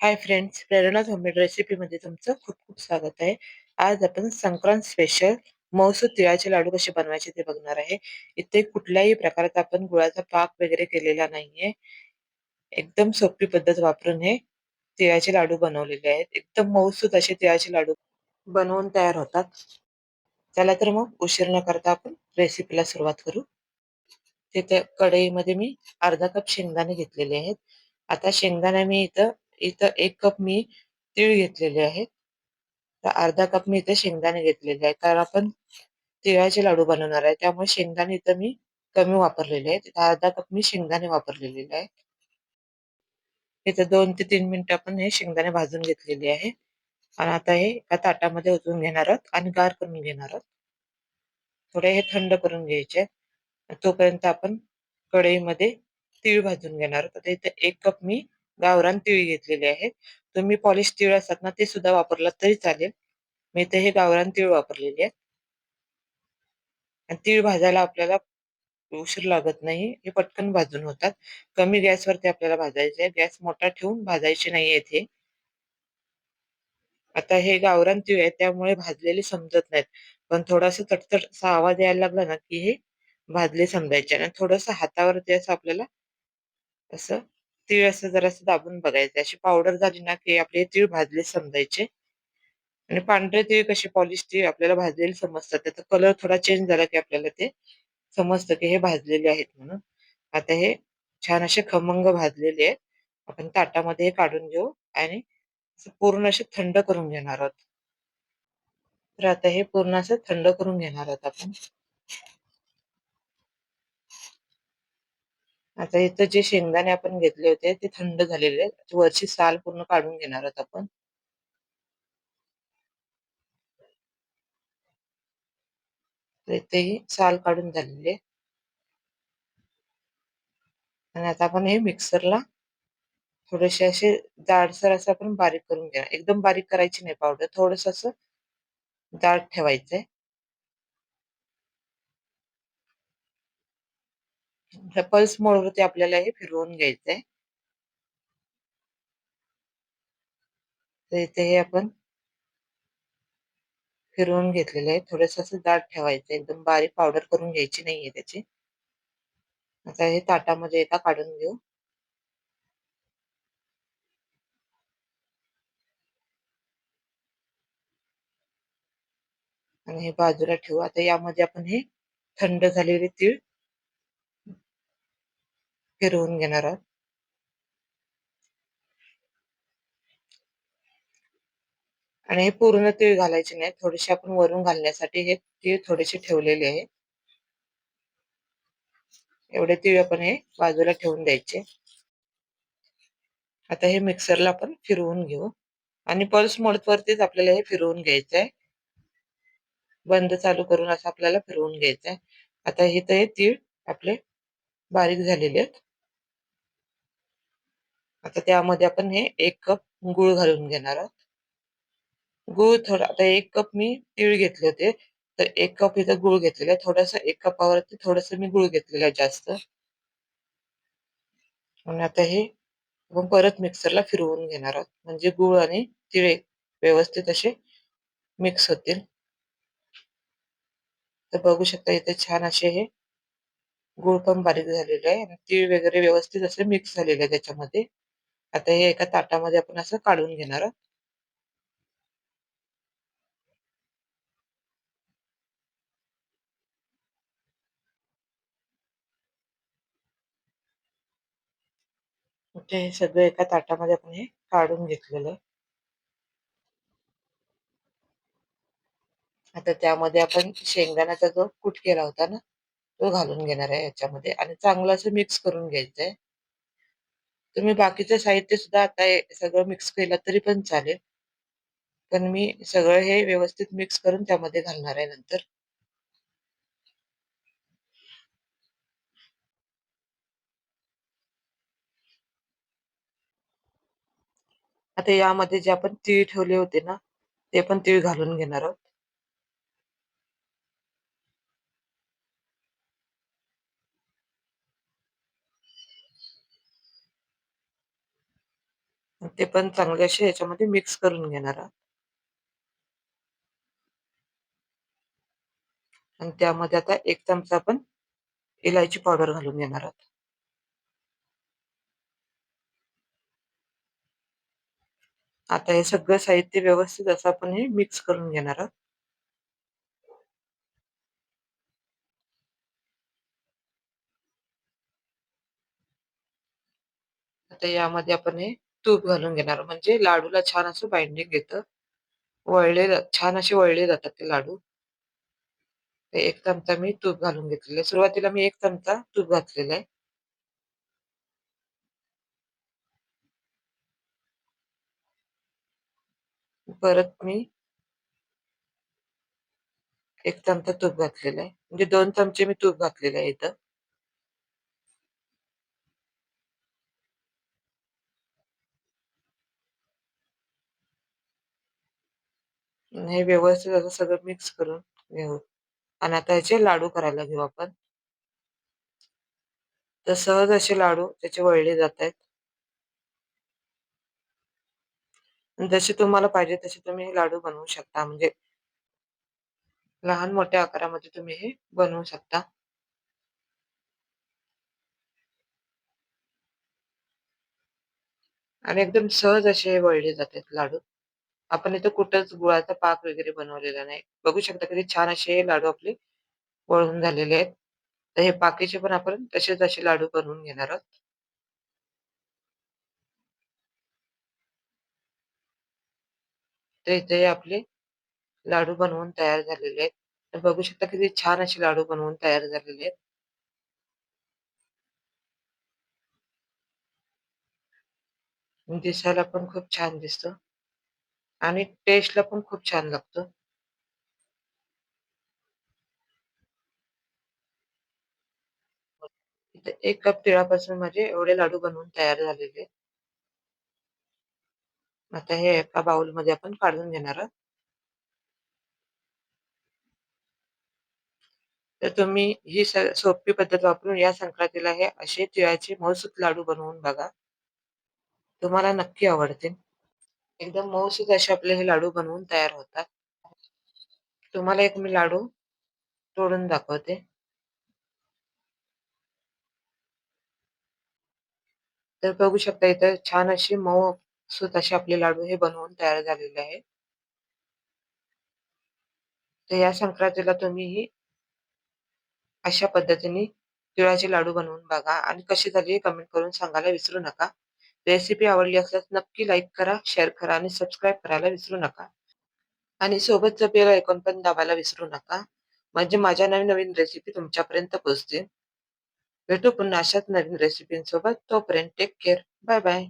Hi friends, प्रेरणाच homemade रेसिपीमध्ये तुमचं खूप खूप स्वागत आहे. आज आपण संक्रांत स्पेशल मौसूद तिळाचे लाडू कसे बनवायचे ते बघणार आहे. इथे कुठल्याही प्रकारात आपण गुळाचा पाक वगैरे केलेला नाहीये. एकदम सोपी पद्धत वापरून हे तिळाचे लाडू बनवलेले आहेत. एकदम मौसूद असे तिळाचे लाडू बनवून तयार होतात. चला तर मग उशीर न करता आपण रेसिपीला सुरुवात करू. तिथे कढईमध्ये मी अर्धा कप शेंगदाणे घेतलेले आहेत. आता शेंगदाणे मी इथं इथं 1 कप मी तीळ घेतलेले आहेत. तर अर्धा कप मी इथे शेंगदाणे घेतलेले आहेत. कारण आपण तिळाचे लाडू बनवणार आहे. त्यामुळे शेंगदाणे इथं मी कमी वापरलेले आहेत. इथं अर्धा कप मी शेंगदाणे वापरलेले आहेत. इथं 2 ते 3 मिनिटं आपण हे शेंगदाणे भाजून घेतलेले आहे. आणि आता हे एका ताटामध्ये ओतून घेणार आहोत आणि गार करून घेणार आहोत. थोडे हे थंड करून घ्यायचे. तोपर्यंत आपण कढईमध्ये तीळ भाजून घेणार आहोत. आता इथे 1 कप मी गावरान तीळ घेतलेले आहेत. तुम्ही पॉलिश तीळ असतात ना, ते सुद्धा वापरलात तरी चालेल. मी इथे हे गावरान तीळ वापरलेले आहेत. आणि तीळ भाजायला आपल्याला उशीर लागत नाही. हे पटकन भाजून होतात. कमी गॅसवरती आपल्याला भाजायचे आहे. गॅस मोठा ठेवून भाजायचे नाहीये इथे. आता हे गावरान तीळ आहे त्यामुळे भाजलेले समजत नाहीत. पण थोडासा तडतड असा आवाज यायला लागला ना, की हे भाजले समजायचे आणि थोडंसं हातावरती असं आपल्याला असं तीळ असं जरासं दाबून बघायचं. अशी पावडर झाली ना, की आपले तीळ भाजले समजायचे. आणि पांढरे तीळ कसे पॉलिश तीळ आपल्याला भाजलेले समजतात. त्याचा कलर थोडा चेंज झाला, की आपल्याला ते समजतं, की हे भाजलेले आहेत म्हणून. आता हे छान असे खमंग भाजलेले आहेत. आपण ताटामध्ये हे काढून घेऊ आणि असं पूर्ण असे थंड करून घेणार आहोत. तर आता हे पूर्ण असं थंड करून घेणार आहोत आपण. आता इथं जे शेंगदाणे आपण घेतले होते ते थंड झालेले आहेत. वरची साल पूर्ण काढून घेणार आहोत आपण. तर इथे ही साल काढून झालेली आहे. आणि आता आपण हे मिक्सरला थोडेसे असे जाडसर असं आपण बारीक करून घेणार. एकदम बारीक करायची नाही पावडर. थोडंसं असं जाड ठेवायचंय. ह्या पल्स मोडवरती आपल्याला हे फिरवून घ्यायचंय. तर इथे हे आपण फिरवून घेतलेलं आहे. थोडंसं असं जाड ठेवायचं. एकदम बारीक पावडर करून घ्यायची नाहीये त्याची. आता हे ताटामध्ये एका काढून घेऊ. आणि हे बाजूला ठेवू. आता यामध्ये आपण हे थंड झालेले तीळ फिरवून घेणार आहोत. आणि हे पूर्ण तीळ घालायचे नाही. थोडेसे आपण वरून घालण्यासाठी हे तीळ थोडेसे ठेवलेले आहे. एवढे तीळ आपण हे बाजूला ठेवून द्यायचे. आता हे मिक्सरला आपण फिरवून घेऊ. आणि पल्स मोडवरतीच आपल्याला हे फिरवून घ्यायचंय. बंद चालू करून असं आपल्याला फिरवून घ्यायचंय. आता इथे हे तीळ आपले बारीक झालेले आहेत. आता त्यामध्ये आपण हे 1 कप गूळ घालून घेणार आहोत. गूळ थोडा आता 1 कप मी तीळ घेतले होते. तर 1 कप इथं गूळ घेतलेला आहे. थोडंसं 1 कपावरती थोडंसं मी गूळ घेतलेला आहे जास्त. आणि आता हे आपण परत मिक्सरला फिरवून घेणार आहोत. म्हणजे गूळ आणि तीळ व्यवस्थित असे मिक्स होतील. तर बघू शकता इथे छान असे हे गूळ पण बारीक झालेले आहे आणि तीळ वगैरे व्यवस्थित असे मिक्स झालेले आहे त्याच्यामध्ये. आता हे एका ताटामध्ये आपण असं काढून घेणार आहोत. ते हे सगळं एका ताटामध्ये आपण हे काढून घेतलेलं आहे. आता त्यामध्ये आपण शेंगदाण्याचा जो कूट केला होता ना, तो घालून घेणार आहे याच्यामध्ये आणि चांगलं असं मिक्स करून घ्यायचंय. तुम्ही बाकीचं साहित्य सुद्धा आता हे सगळं मिक्स केलं तरी पण चालेल. पण मी सगळं हे व्यवस्थित मिक्स करून त्यामध्ये घालणार आहे नंतर. आता यामध्ये जे आपण तीळ ठेवले होते ना, ते पण तीळ घालून घेणार आहोत. ते पण चांगले असे ह्याच्यामध्ये मिक्स करून घेणार आहात आणि त्यामध्ये आता 1 चमचा आपण इलायची पावडर घालून घेणार आहोत. आता हे सगळं साहित्य व्यवस्थित असं आपण हे मिक्स करून घेणार आहोत. आता यामध्ये आपण हे तूप घालून घेणार म्हणजे लाडूला छान असं बाइंडिंग येतं. छान असे वळले जातात ते लाडू. ते 1 चमचा मी तूप घालून घेतलेलं आहे. सुरुवातीला मी 1 चमचा तूप घातलेलं आहे. परत मी 1 चमचा तूप घातलेलं आहे. म्हणजे 2 चमचे मी तूप घातलेलं आहे इथं. आणि हे व्यवस्थित असं सगळं मिक्स करून घेऊ आणि आता ह्याचे लाडू करायला घेऊ आपण. तर सहज असे लाडू त्याचे वळले जातायत. आणि जसे तुम्हाला पाहिजे तसे तुम्ही हे लाडू बनवू शकता. म्हणजे लहान-मोठ्या आकारामध्ये तुम्ही हे बनवू शकता. आणि एकदम सहज असे वळले जातात लाडू. आपण इथं कुठंच गुळाचा पाक वगैरे बनवलेला नाही. बघू शकता किती छान असे हे लाडू आपले वळून झालेले आहेत. तर हे बाकीचे पण आपण तसेच असे लाडू बनवून घेणार आहोत. तर इथे आपले लाडू बनवून तयार झालेले आहेत. तर बघू शकता किती छान असे लाडू बनवून तयार झालेले आहेत. दिसायला पण खूप छान दिसतं आणि टेस्टला पण खूप छान लागतो. इथे 1 कप तिळापासून माझे एवढे लाडू बनवून तयार झालेले आहेत. आता हे एका बाउलमध्ये आपण काढून घेणार आहोत. तर तुम्ही ही सोपी पद्धत वापरून या संक्रांतीला हे असे तिळाचे मऊसूत लाडू बनवून बघा. तुम्हाला नक्की आवडतील. एकदम मऊसूत असे आपले हे लाडू बनवून तयार होतात. तुम्हाला एक मी लाडू तोडून दाखवते. तर बघू शकता इथं छान अशी मऊसूत असे आपले लाडू हे बनवून तयार झालेले आहेत. तर या संक्रांतीला तुम्ही ही अशा पद्धतीने तिळाचे लाडू बनवून बघा आणि कशी झाली हे कमेंट करून सांगायला विसरू नका. रेसिपी आवडली असल्यास नक्की लाईक करा, शेअर करा आणि सबस्क्राईब करायला विसरू नका. आणि सोबतचं बेल आयकॉन पण दाबायला विसरू नका. म्हणजे माझ्या नवीन-नवीन रेसिपी तुमच्यापर्यंत पोहोचतील. भेटू पुन्हा अशाच नवीन रेसिपींसोबत. तोपर्यंत टेक केअर. Bye bye.